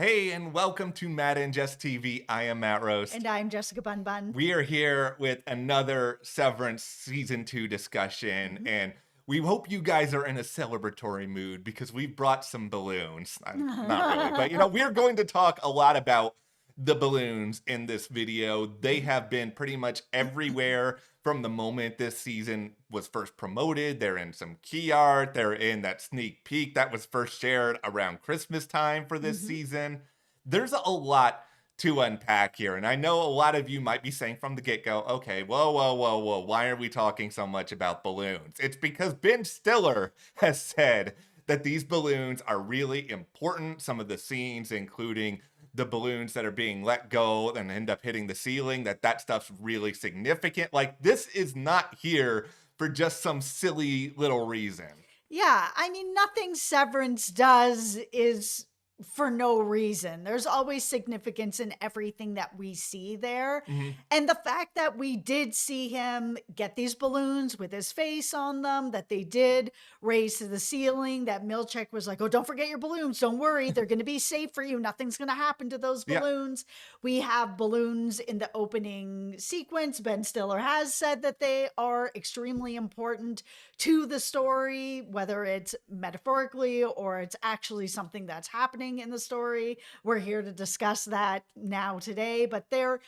Hey, and welcome to Matt and Jess TV. I am Matt Roast. And I'm Jessica Bun Bun. We are here with another Severance Season 2 discussion, Mhm. and we hope you guys are in a celebratory mood because we've brought some balloons. Not really, but we're going to talk a lot about the balloons in this video. They have been pretty much everywhere from the moment this season was first promoted. They're in some key art, they're in that sneak peek that was first shared around Christmas time for this Mhm. season. There's a lot to unpack here. And I know a lot of you might be saying from the get-go, okay, whoa, why are we talking so much about balloons? It's because Ben Stiller has said that these balloons are really important. Some of the scenes, including the balloons that are being let go and end up hitting the ceiling, that stuff's really significant. Like, this is not here for just some silly little reason. Yeah, I mean, nothing Severance does is for no reason. There's always significance in everything that we see there. Mhm. And the fact that we did see him get these balloons with his face on them, that they did raise to the ceiling, that Milchek was like, oh, don't forget your balloons. Don't worry. They're going to be safe for you. Nothing's going to happen to those Yeah. balloons. We have balloons in the opening sequence. Ben Stiller has said that they are extremely important to the story, whether it's metaphorically or it's actually something that's happening in the story. We're here to discuss that now today, but there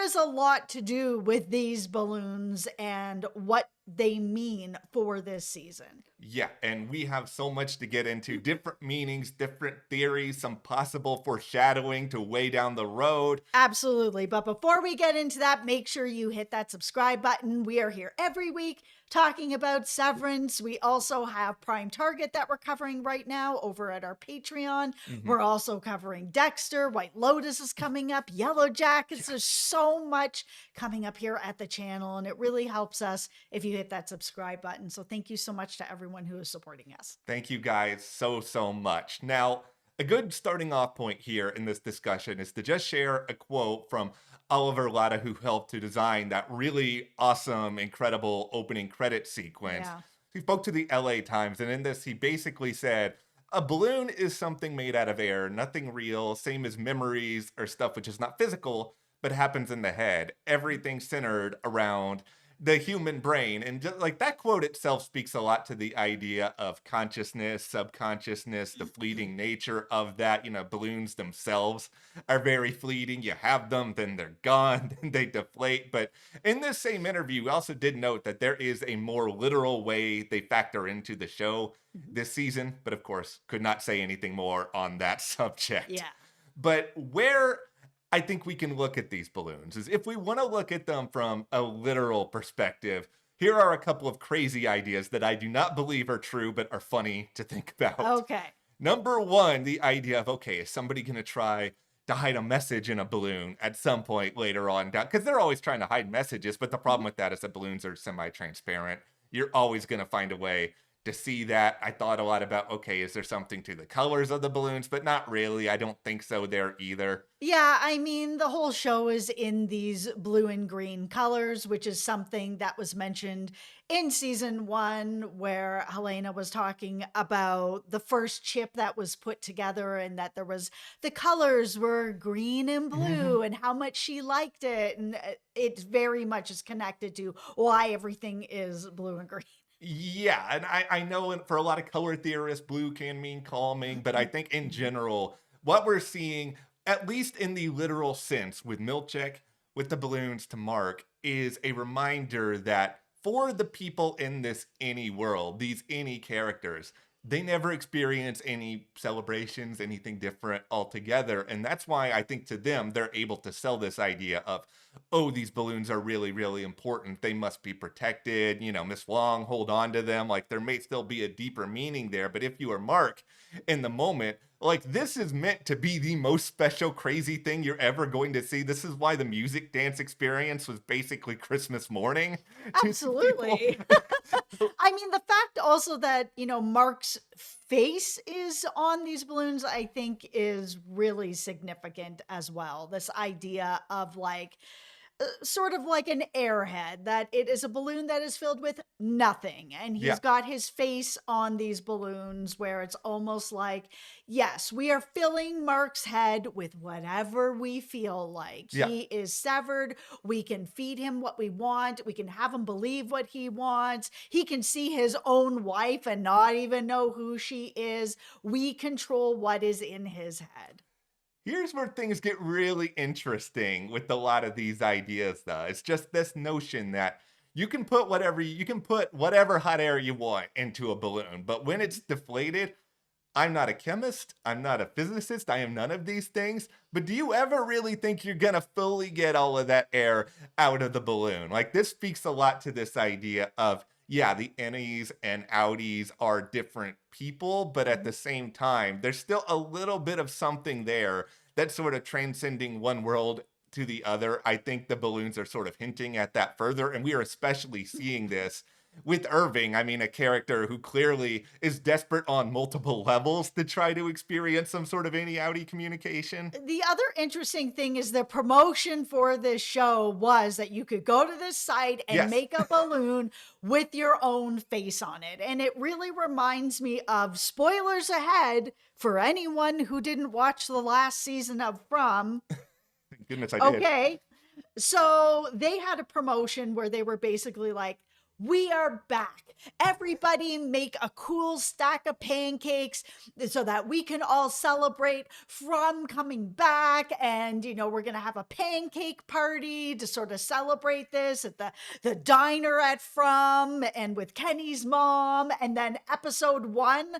is a lot to do with these balloons and what they mean for this season. Yeah, and we have so much to get into, different meanings, different theories, some possible foreshadowing to way down the road. Absolutely. But before we get into that, make sure you hit that subscribe button. We are here every week talking about Severance. We also have Prime Target that we're covering right now over at our Patreon. We're also covering Dexter. White Lotus is coming up. Yellow Jackets. Yes. There's so much coming up here at the channel, and it really helps us if you hit that subscribe button. So thank you so much to everyone who is supporting us. Thank you guys so much. Now, a good starting off point here in this discussion is to just share a quote from Oliver Latta, who helped to design that really awesome, incredible opening credit sequence. Yeah. He spoke to the LA Times, and in this, he basically said, a balloon is something made out of air, nothing real, same as memories or stuff which is not physical, but happens in the head. Everything centered around the human brain. And just, like, that quote itself speaks a lot to the idea of consciousness, subconsciousness, the fleeting nature of that. Balloons themselves are very fleeting. You have them, then they're gone, then they deflate. But in this same interview, we also did note that there is a more literal way they factor into the show this season, but of course, could not say anything more on that subject. Yeah. But where I think we can look at these balloons is if we want to look at them from a literal perspective, here are a couple of crazy ideas that I do not believe are true, but are funny to think about. Okay. Number one, the idea of, okay, is somebody going to try to hide a message in a balloon at some point later on down? Because they're always trying to hide messages, but the problem with that is that balloons are semi-transparent. You're always going to find a way to see that. I thought a lot about, okay, is there something to the colors of the balloons? But not really. I don't think so there either. Yeah, I mean, the whole show is in these blue and green colors, which is something that was mentioned in season 1, where Helena was talking about the first chip that was put together and that the colors were green and blue and how much she liked it. And it very much is connected to why everything is blue and green. Yeah, and I know for a lot of color theorists, blue can mean calming, but I think in general, what we're seeing, at least in the literal sense with Milchek, with the balloons to Mark, is a reminder that for the people in this any world, these any characters, they never experience any celebrations, anything different altogether. And that's why I think to them, they're able to sell this idea of, oh, these balloons are really important. They must be protected. Miss Long, hold on to them. Like, there may still be a deeper meaning there. But if you are Mark in the moment, like, this is meant to be the most special, crazy thing you're ever going to see. This is why the music dance experience was basically Christmas morning. Absolutely. I mean, the fact also that, Mark's face is on these balloons, I think is really significant as well. This idea of like, sort of like an airhead, that it is a balloon that is filled with nothing. And Yeah. he's got his face on these balloons where it's almost like, yes, we are filling Mark's head with whatever we feel like. Yeah. He is severed. We can feed him what we want. We can have him believe what he wants. He can see his own wife and not even know who she is. We control what is in his head. Here's where things get really interesting with a lot of these ideas, though. It's just this notion that you can put whatever hot air you want into a balloon, but when it's deflated, I'm not a chemist, I'm not a physicist, I am none of these things, but do you ever really think you're gonna fully get all of that air out of the balloon? Like, this speaks a lot to this idea of, yeah, the innies and outies are different people, but at the same time, there's still a little bit of something there that's sort of transcending one world to the other. I think the balloons are sort of hinting at that further, and we are especially seeing this with Irving. I mean, a character who clearly is desperate on multiple levels to try to experience some sort of any outie communication. The other interesting thing is the promotion for this show was that you could go to this site and Yes. make a balloon with your own face on it. And it really reminds me of, spoilers ahead for anyone who didn't watch the last season of From. Thank goodness I did. Okay. So they had a promotion where they were basically like, we are back. Everybody make a cool stack of pancakes so that we can all celebrate From coming back. And, we're going to have a pancake party to sort of celebrate this at the diner at From and with Kenny's mom. And then episode 1,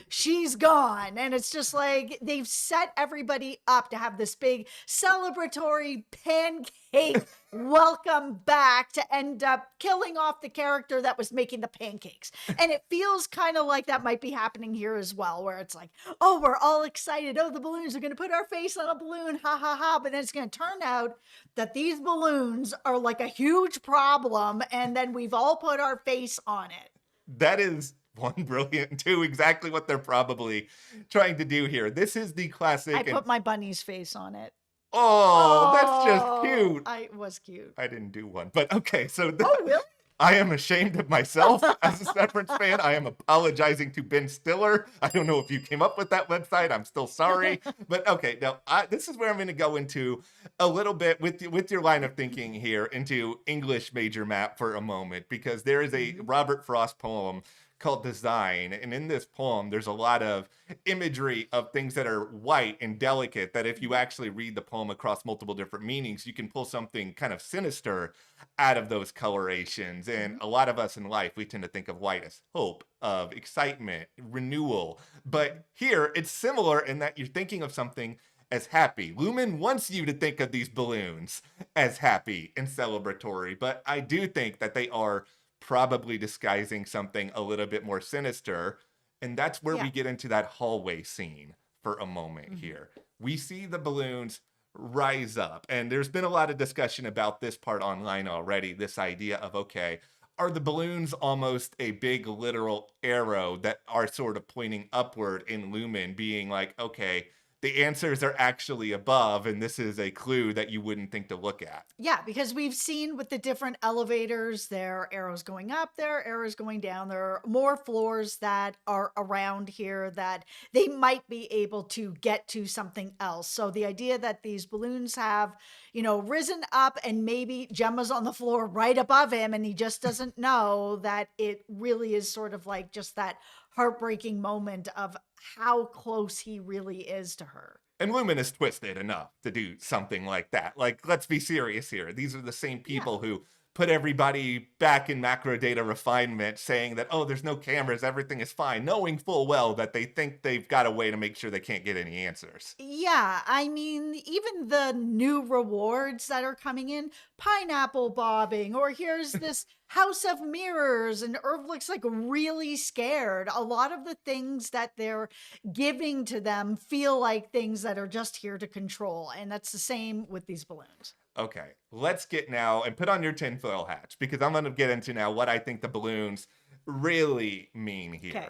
she's gone. And it's just like they've set everybody up to have this big celebratory pancake welcome back to end up killing off the character that was making the pancakes. And it feels kind of like that might be happening here as well, where it's like, oh, we're all excited. Oh, the balloons are going to put our face on a balloon. Ha ha ha. But then it's going to turn out that these balloons are like a huge problem. And then we've all put our face on it. That is one brilliant, and two exactly what they're probably trying to do here. This is the classic. I put my bunny's face on it. Oh, that's just cute. I was cute. I didn't do one, but okay. So Oh, really? I am ashamed of myself as a Severance fan. I am apologizing to Ben Stiller. I don't know if you came up with that website. I'm still sorry. But okay, now this is where I'm going to go into a little bit with your line of thinking here into English major map for a moment, because there is a Robert Frost poem called Design. And in this poem, there's a lot of imagery of things that are white and delicate, that if you actually read the poem across multiple different meanings, you can pull something kind of sinister out of those colorations. And a lot of us in life, we tend to think of white as hope, of excitement, renewal. But here, it's similar in that you're thinking of something as happy. Lumen wants you to think of these balloons as happy and celebratory, but I do think that they are probably disguising something a little bit more sinister. And that's where we get into that hallway scene for a moment here. We see the balloons rise up, and there's been a lot of discussion about this part online already, this idea of, okay, are the balloons almost a big literal arrow that are sort of pointing upward in Lumen, being like, okay, the answers are actually above, and this is a clue that you wouldn't think to look at. Yeah, because we've seen with the different elevators, there are arrows going up, there are arrows going down. There are more floors that are around here that they might be able to get to something else. So the idea that these balloons have, risen up and maybe Gemma's on the floor right above him and he just doesn't know, that it really is sort of like just that heartbreaking moment of how close he really is to her. And Lumen is twisted enough to do something like that. Like, let's be serious here. These are the same people who put everybody back in macro data refinement, saying that, oh, there's no cameras, everything is fine, knowing full well that they think they've got a way to make sure they can't get any answers. Yeah, I mean, even the new rewards that are coming in, pineapple bobbing, or here's this house of mirrors, and Irv looks like really scared. A lot of the things that they're giving to them feel like things that are just here to control. And that's the same with these balloons. Okay, let's get now and put on your tinfoil hats, because I'm going to get into now what I think the balloons really mean here. Okay.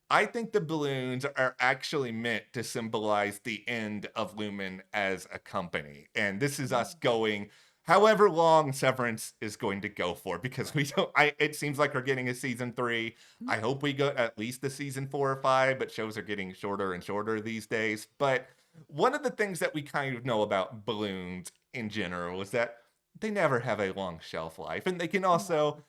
I think the balloons are actually meant to symbolize the end of Lumen as a company. And this is us going however long Severance is going to go for, because we don't. It seems like we're getting a season 3. Mhm. I hope we go at least a season 4 or 5, but shows are getting shorter and shorter these days. But one of the things that we kind of know about balloons in general is that they never have a long shelf life, and they can No. also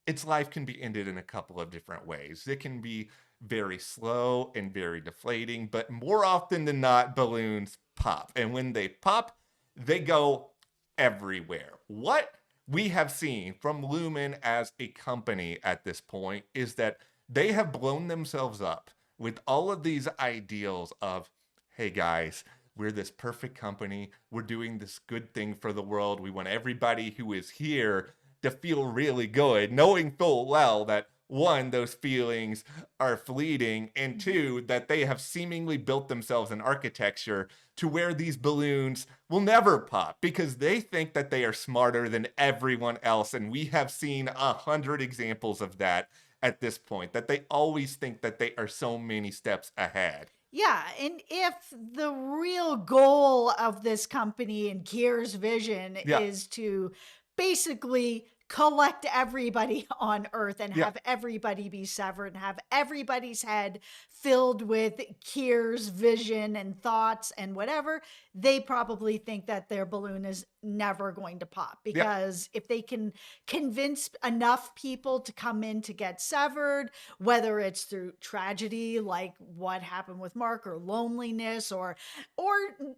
its life can be ended in a couple of different ways. It can be very slow and very deflating, but more often than not, balloons pop. And when they pop, they go everywhere. What we have seen from Lumen as a company at this point is that they have blown themselves up with all of these ideals of, hey guys, we're this perfect company. We're doing this good thing for the world. We want everybody who is here to feel really good, knowing full well that one, those feelings are fleeting, and Mhm. two, that they have seemingly built themselves an architecture to where these balloons will never pop because they think that they are smarter than everyone else. And we have seen 100 examples of that at this point, that they always think that they are so many steps ahead. Yeah, and if the real goal of this company and Kier's vision Yeah, is to basically collect everybody on Earth and yeah, have everybody be severed and have everybody's head filled with Kier's vision and thoughts and whatever, they probably think that their balloon is never going to pop yeah, because if they can convince enough people to come in to get severed, whether it's through tragedy like what happened with Mark or loneliness or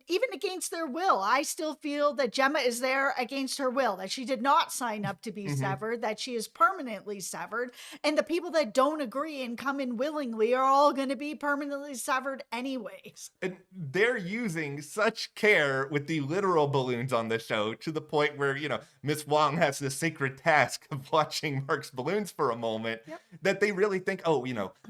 even against their will. I still feel that Gemma is there against her will, that she did not sign up to be hmm, severed, that she is permanently severed, and the people that don't agree and come in willingly are all going to be permanently severed anyways. and they're using such care with the literal balloons on the show to the point where, Miss Wong has the sacred task of watching Mark's balloons for a moment Yep. that they really think, oh,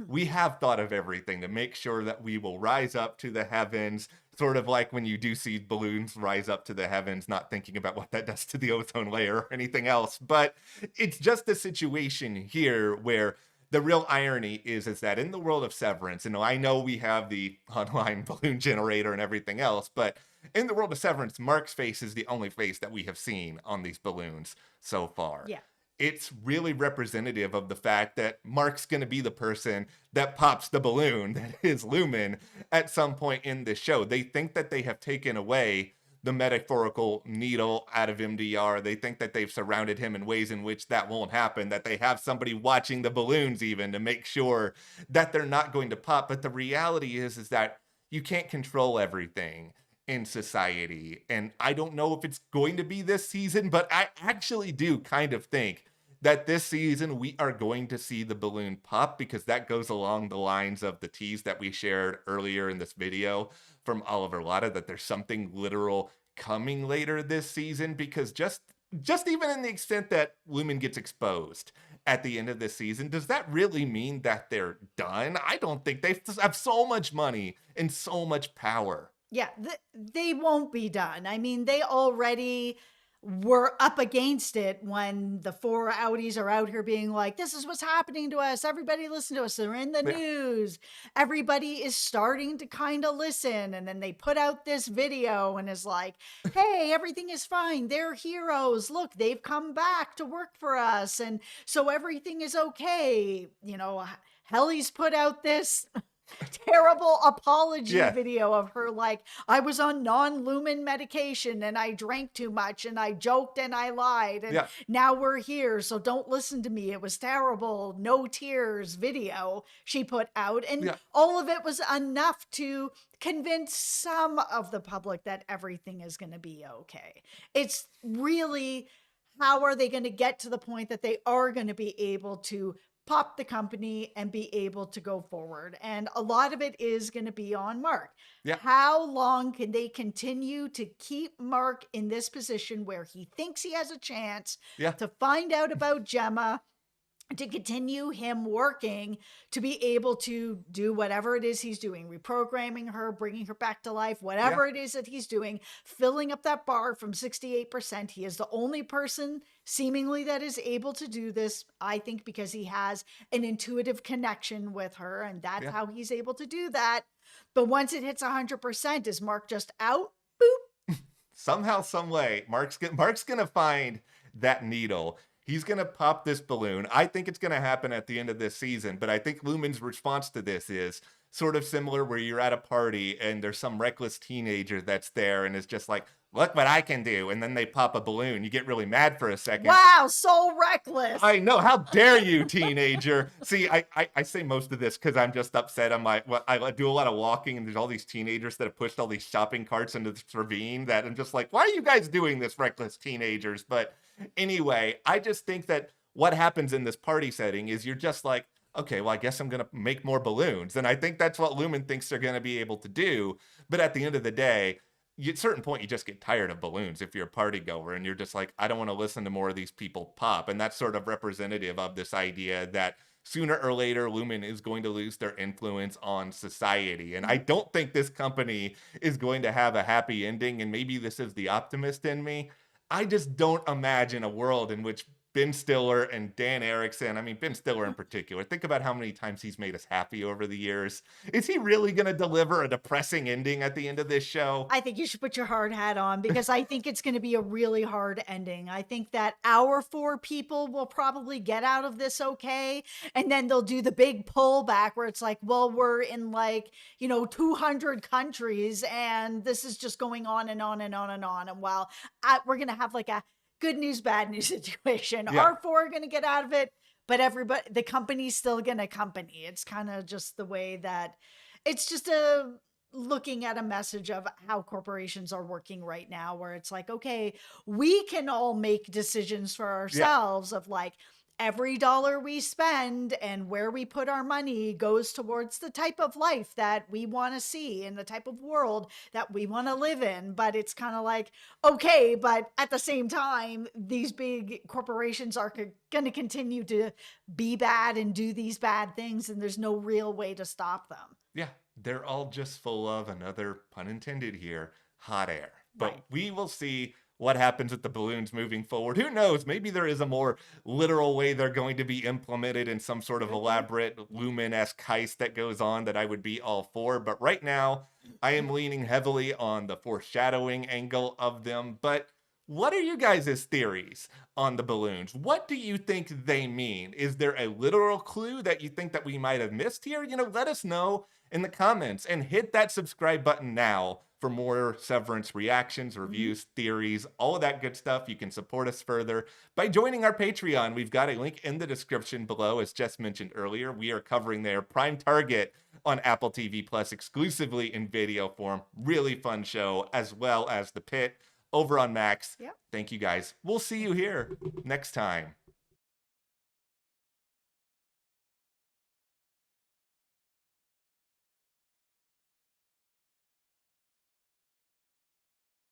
we have thought of everything to make sure that we will rise up to the heavens. Sort of like when you do see balloons rise up to the heavens, not thinking about what that does to the ozone layer or anything else. But it's just a situation here where the real irony is that in the world of Severance, and I know we have the online balloon generator and everything else, but in the world of Severance, Mark's face is the only face that we have seen on these balloons so far. Yeah. It's really representative of the fact that Mark's going to be the person that pops the balloon that is Lumen at some point in the show. They think that they have taken away the metaphorical needle out of MDR. They think that they've surrounded him in ways in which that won't happen, that they have somebody watching the balloons even to make sure that they're not going to pop. But the reality is that you can't control everything in society. And I don't know if it's going to be this season, but I actually do kind of think that this season we are going to see the balloon pop because that goes along the lines of the tease that we shared earlier in this video from Oliver Lotta, that there's something literal coming later this season, because just even in the extent that Lumen gets exposed at the end of this season, does that really mean that they're done? I don't think they have so much money and so much power. Yeah, they won't be done. I mean, they already were up against it when the four outies are out here being like, this is what's happening to us. Everybody listen to us. They're in the Yeah, news. Everybody is starting to kind of listen. And then they put out this video and is like, hey, everything is fine. They're heroes. Look, they've come back to work for us. And so everything is okay. Helly's put out this terrible apology yeah, video of her like, I was on non-lumen medication and I drank too much and I joked and I lied and yeah, now we're here, so don't listen to me, it was terrible, no tears video she put out, and yeah, all of it was enough to convince some of the public that everything is going to be okay. It's really, how are they going to get to the point that they are going to be able to pop the company and be able to go forward? And a lot of it is going to be on Mark. yeah, How long can they continue to keep Mark in this position where he thinks he has a chance yeah, to find out about Gemma, to continue him working to be able to do whatever it is he's doing, reprogramming her, bringing her back to life, yeah, whatever it is that he's doing, filling up that bar from 68%. He is the only person seemingly that is able to do this, I think, because he has an intuitive connection with her, and that's yeah. how he's able to do that. But once it hits 100%, is Mark just out? Boop. somehow, some way, Mark's gonna find that needle. He's gonna pop this balloon. I think it's gonna happen at the end of this season, but I think Lumen's response to this is sort of similar where you're at a party and there's some reckless teenager that's there and is just like, look what I can do. And then they pop a balloon. You get really mad for a second. Wow, so reckless. I know. How dare you, teenager? See, I say most of this because I'm just upset. I'm like, well, I do a lot of walking, and there's all these teenagers that have pushed all these shopping carts into this ravine that I'm just like, why are you guys doing this, reckless teenagers? But anyway, I just think that what happens in this party setting is you're just like, okay, well, I guess I'm going to make more balloons. And I think that's what Lumen thinks they're going to be able to do. But at the end of the day, at a certain point, you just get tired of balloons if you're a party goer and you're just like, I don't want to listen to more of these people pop. And that's sort of representative of this idea that sooner or later, Lumen is going to lose their influence on society. And I don't think this company is going to have a happy ending. And maybe this is the optimist in me. I just don't imagine a world in which Ben Stiller and Dan Erickson, I mean, Ben Stiller in particular, think about how many times he's made us happy over the years. Is he really going to deliver a depressing ending at the end of this show? I think you should put your hard hat on because I think it's going to be a really hard ending. I think that our 4 people will probably get out of this okay. And then they'll do the big pullback where it's like, well, we're in like, 200 countries and this is just going on and on and on and on. And while we're going to have like a good news, bad news situation. Yeah. Our 4 are going to get out of it, but the company's still going to company. It's kind of just the way that it's just looking at a message of how corporations are working right now, where it's like, okay, we can all make decisions for ourselves of like, every dollar we spend and where we put our money goes towards the type of life that we want to see and the type of world that we want to live in. But it's kind of like, okay, but at the same time, these big corporations are going to continue to be bad and do these bad things, and there's no real way to stop them. Yeah, they're all just full of, another pun intended here, hot air. But Right. we will see what happens with the balloons moving forward. Who knows? Maybe there is a more literal way they're going to be implemented in some sort of elaborate Lumen-esque heist that goes on that I would be all for. But right now, I am leaning heavily on the foreshadowing angle of them. But what are you guys' theories on the balloons? What do you think they mean? Is there a literal clue that you think that we might have missed here? Let us know in the comments and hit that subscribe button now for more Severance reactions, reviews, theories, all of that good stuff. You can support us further by joining our Patreon. We've got a link in the description below. As Jess mentioned earlier, we are covering their Prime Target on Apple TV Plus exclusively in video form. Really fun show, as well as The Pit over on Max. Yep. Thank you guys. We'll see you here next time.